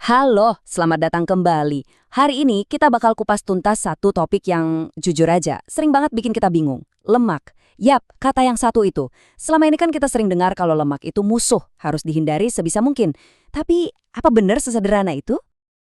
Halo, selamat datang kembali. Hari ini kita bakal kupas tuntas satu topik yang jujur aja, sering banget bikin kita bingung. Lemak. Yap, kata yang satu itu. Selama ini kan kita sering dengar kalau lemak itu musuh, harus dihindari sebisa mungkin. Tapi, apa benar sesederhana itu?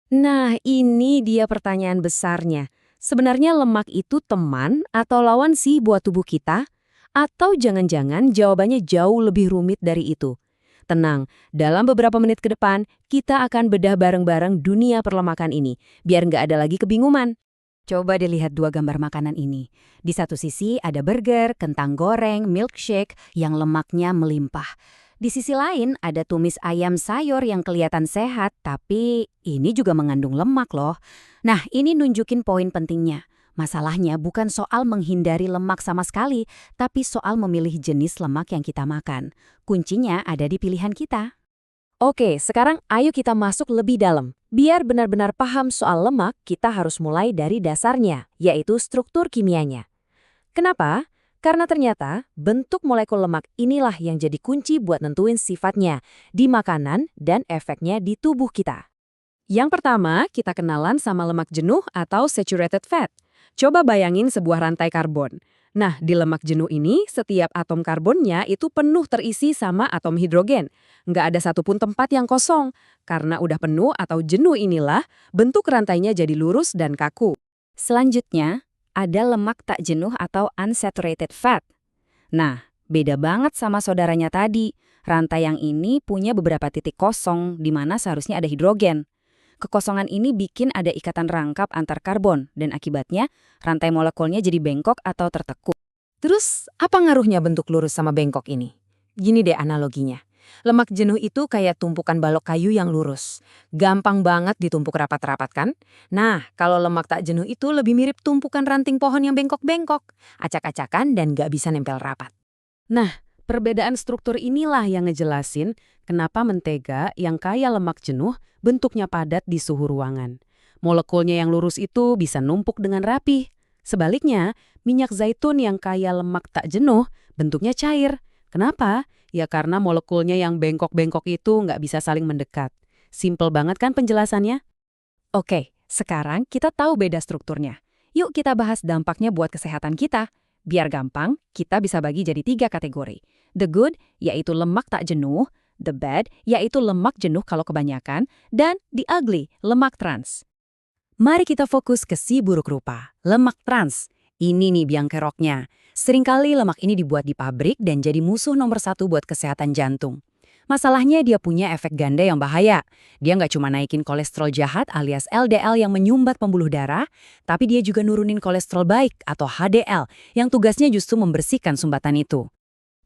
Nah, ini dia pertanyaan besarnya. Sebenarnya lemak itu teman atau lawan sih buat tubuh kita? Atau jangan-jangan jawabannya jauh lebih rumit dari itu? Tenang, dalam beberapa menit ke depan, kita akan bedah bareng-bareng dunia perlemakan ini, biar nggak ada lagi kebingungan. Coba dilihat dua gambar makanan ini. Di satu sisi ada burger, kentang goreng, milkshake yang lemaknya melimpah. Di sisi lain ada tumis ayam sayur yang kelihatan sehat, tapi ini juga mengandung lemak loh. Nah, ini nunjukin poin pentingnya. Masalahnya bukan soal menghindari lemak sama sekali, tapi soal memilih jenis lemak yang kita makan. Kuncinya ada di pilihan kita. Oke, sekarang ayo kita masuk lebih dalam. Biar benar-benar paham soal lemak, kita harus mulai dari dasarnya, yaitu struktur kimianya. Kenapa? Karena ternyata bentuk molekul lemak inilah yang jadi kunci buat nentuin sifatnya di makanan dan efeknya di tubuh kita. Yang pertama, kita kenalan sama lemak jenuh atau saturated fat. Coba bayangin sebuah rantai karbon. Nah, di lemak jenuh ini, setiap atom karbonnya itu penuh terisi sama atom hidrogen. Nggak ada satupun tempat yang kosong. Karena udah penuh atau jenuh inilah, bentuk rantainya jadi lurus dan kaku. Selanjutnya, ada lemak tak jenuh atau unsaturated fat. Nah, beda banget sama saudaranya tadi. Rantai yang ini punya beberapa titik kosong di mana seharusnya ada hidrogen. Kekosongan ini bikin ada ikatan rangkap antar karbon dan akibatnya rantai molekulnya jadi bengkok atau tertekuk. Terus, apa ngaruhnya bentuk lurus sama bengkok ini? Gini deh analoginya. Lemak jenuh itu kayak tumpukan balok kayu yang lurus. Gampang banget ditumpuk rapat-rapat kan? Nah, kalau lemak tak jenuh itu lebih mirip tumpukan ranting pohon yang bengkok-bengkok. Acak-acakan dan nggak bisa nempel rapat. Nah, perbedaan struktur inilah yang ngejelasin kenapa mentega yang kaya lemak jenuh bentuknya padat di suhu ruangan. Molekulnya yang lurus itu bisa numpuk dengan rapi. Sebaliknya, minyak zaitun yang kaya lemak tak jenuh bentuknya cair. Kenapa? Ya karena molekulnya yang bengkok-bengkok itu nggak bisa saling mendekat. Simpel banget kan penjelasannya? Oke, sekarang kita tahu beda strukturnya. Yuk kita bahas dampaknya buat kesehatan kita. Biar gampang, kita bisa bagi jadi 3 kategori. The good, yaitu lemak tak jenuh. The bad, yaitu lemak jenuh kalau kebanyakan. Dan the ugly, lemak trans. Mari kita fokus ke si buruk rupa, lemak trans. Ini nih biang keroknya. Seringkali lemak ini dibuat di pabrik dan jadi musuh nomor 1 buat kesehatan jantung. Masalahnya dia punya efek ganda yang bahaya. Dia nggak cuma naikin kolesterol jahat alias LDL yang menyumbat pembuluh darah, tapi dia juga nurunin kolesterol baik atau HDL yang tugasnya justru membersihkan sumbatan itu.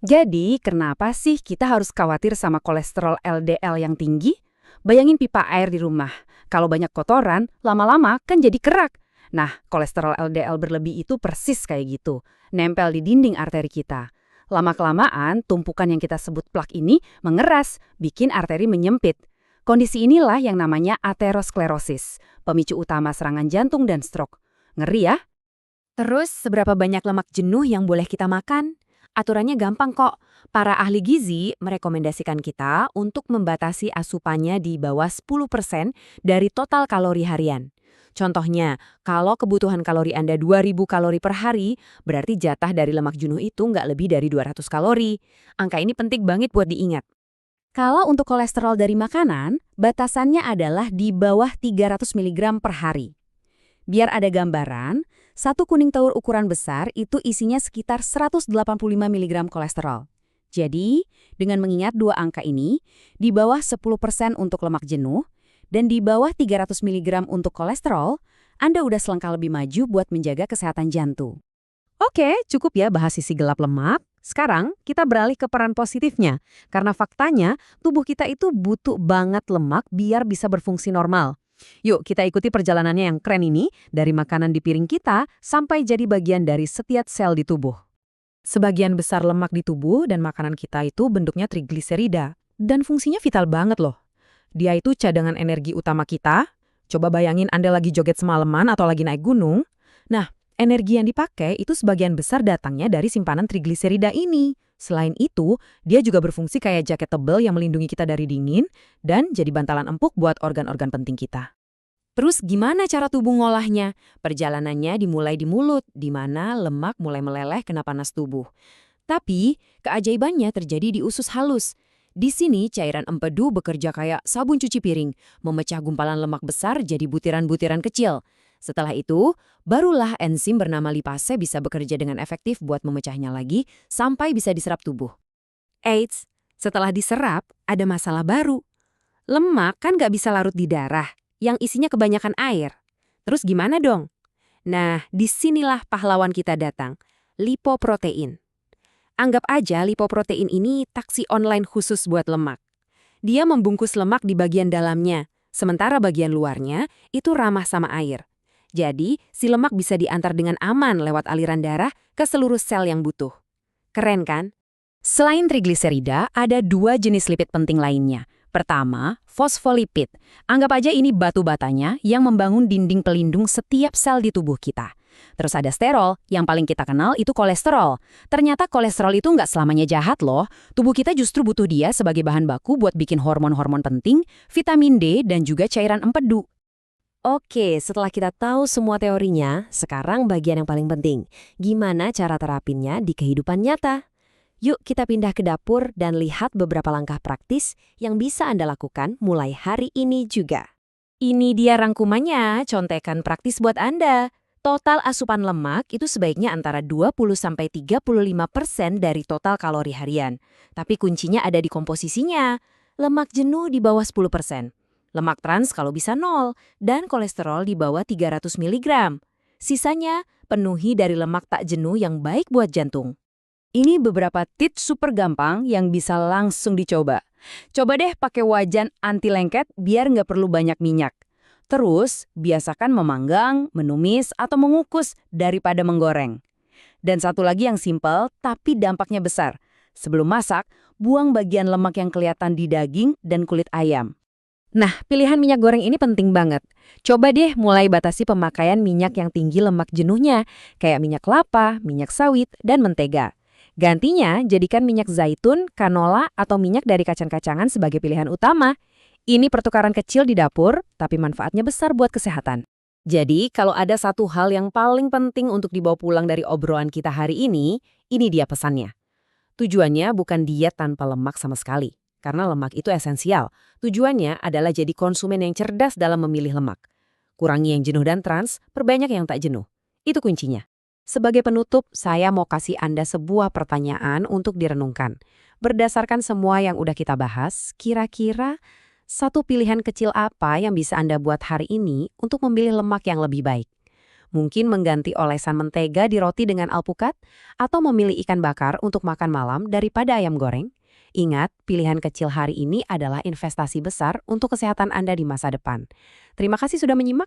Jadi, kenapa sih kita harus khawatir sama kolesterol LDL yang tinggi? Bayangin pipa air di rumah. Kalau banyak kotoran, lama-lama kan jadi kerak. Nah, kolesterol LDL berlebih itu persis kayak gitu. Nempel di dinding arteri kita. Lama-kelamaan, tumpukan yang kita sebut plak ini mengeras, bikin arteri menyempit. Kondisi inilah yang namanya aterosklerosis, pemicu utama serangan jantung dan stroke. Ngeri ya? Terus, seberapa banyak lemak jenuh yang boleh kita makan? Aturannya gampang kok. Para ahli gizi merekomendasikan kita untuk membatasi asupannya di bawah 10% dari total kalori harian. Contohnya, kalau kebutuhan kalori Anda 2000 kalori per hari, berarti jatah dari lemak jenuh itu nggak lebih dari 200 kalori. Angka ini penting banget buat diingat. Kalau untuk kolesterol dari makanan, batasannya adalah di bawah 300 mg per hari. Biar ada gambaran, satu kuning telur ukuran besar itu isinya sekitar 185 mg kolesterol. Jadi, dengan mengingat dua angka ini, di bawah 10% untuk lemak jenuh, dan di bawah 300 mg untuk kolesterol, Anda udah selangkah lebih maju buat menjaga kesehatan jantung. Oke, cukup ya bahas sisi gelap lemak. Sekarang kita beralih ke peran positifnya. Karena faktanya, tubuh kita itu butuh banget lemak biar bisa berfungsi normal. Yuk kita ikuti perjalanannya yang keren ini, dari makanan di piring kita sampai jadi bagian dari setiap sel di tubuh. Sebagian besar lemak di tubuh dan makanan kita itu bentuknya trigliserida. Dan fungsinya vital banget loh. Dia itu cadangan energi utama kita. Coba bayangin Anda lagi joget semalaman atau lagi naik gunung. Nah, energi yang dipakai itu sebagian besar datangnya dari simpanan trigliserida ini. Selain itu, dia juga berfungsi kayak jaket tebal yang melindungi kita dari dingin dan jadi bantalan empuk buat organ-organ penting kita. Terus gimana cara tubuh ngolahnya? Perjalanannya dimulai di mulut, di mana lemak mulai meleleh kena panas tubuh. Tapi, keajaibannya terjadi di usus halus. Di sini, cairan empedu bekerja kayak sabun cuci piring, memecah gumpalan lemak besar jadi butiran-butiran kecil. Setelah itu, barulah enzim bernama lipase bisa bekerja dengan efektif buat memecahnya lagi sampai bisa diserap tubuh. Eits, setelah diserap, ada masalah baru. Lemak kan nggak bisa larut di darah, yang isinya kebanyakan air. Terus gimana dong? Nah, disinilah pahlawan kita datang, lipoprotein. Anggap aja lipoprotein ini taksi online khusus buat lemak. Dia membungkus lemak di bagian dalamnya, sementara bagian luarnya itu ramah sama air. Jadi, si lemak bisa diantar dengan aman lewat aliran darah ke seluruh sel yang butuh. Keren kan? Selain trigliserida, ada 2 jenis lipid penting lainnya. Pertama, fosfolipid. Anggap aja ini batu batanya yang membangun dinding pelindung setiap sel di tubuh kita. Terus ada sterol, yang paling kita kenal itu kolesterol. Ternyata kolesterol itu nggak selamanya jahat loh. Tubuh kita justru butuh dia sebagai bahan baku buat bikin hormon-hormon penting, vitamin D, dan juga cairan empedu. Oke, setelah kita tahu semua teorinya, sekarang bagian yang paling penting. Gimana cara terapinnya di kehidupan nyata? Yuk kita pindah ke dapur dan lihat beberapa langkah praktis yang bisa Anda lakukan mulai hari ini juga. Ini dia rangkumannya, contekan praktis buat Anda. Total asupan lemak itu sebaiknya antara 20–35% dari total kalori harian. Tapi kuncinya ada di komposisinya. Lemak jenuh di bawah 10%. Lemak trans kalau bisa 0, dan kolesterol di bawah 300 mg. Sisanya penuhi dari lemak tak jenuh yang baik buat jantung. Ini beberapa tips super gampang yang bisa langsung dicoba. Coba deh pakai wajan anti lengket biar nggak perlu banyak minyak. Terus, biasakan memanggang, menumis, atau mengukus daripada menggoreng. Dan satu lagi yang simpel tapi dampaknya besar. Sebelum masak, buang bagian lemak yang kelihatan di daging dan kulit ayam. Nah, pilihan minyak goreng ini penting banget. Coba deh mulai batasi pemakaian minyak yang tinggi lemak jenuhnya, kayak minyak kelapa, minyak sawit, dan mentega. Gantinya, jadikan minyak zaitun, canola, atau minyak dari kacang-kacangan sebagai pilihan utama. Ini pertukaran kecil di dapur, tapi manfaatnya besar buat kesehatan. Jadi, kalau ada satu hal yang paling penting untuk dibawa pulang dari obrolan kita hari ini dia pesannya. Tujuannya bukan diet tanpa lemak sama sekali, karena lemak itu esensial. Tujuannya adalah jadi konsumen yang cerdas dalam memilih lemak. Kurangi yang jenuh dan trans, perbanyak yang tak jenuh. Itu kuncinya. Sebagai penutup, saya mau kasih Anda sebuah pertanyaan untuk direnungkan. Berdasarkan semua yang udah kita bahas, kira-kira satu pilihan kecil apa yang bisa Anda buat hari ini untuk memilih lemak yang lebih baik? Mungkin mengganti olesan mentega di roti dengan alpukat, atau memilih ikan bakar untuk makan malam daripada ayam goreng? Ingat, pilihan kecil hari ini adalah investasi besar untuk kesehatan Anda di masa depan. Terima kasih sudah menyimak.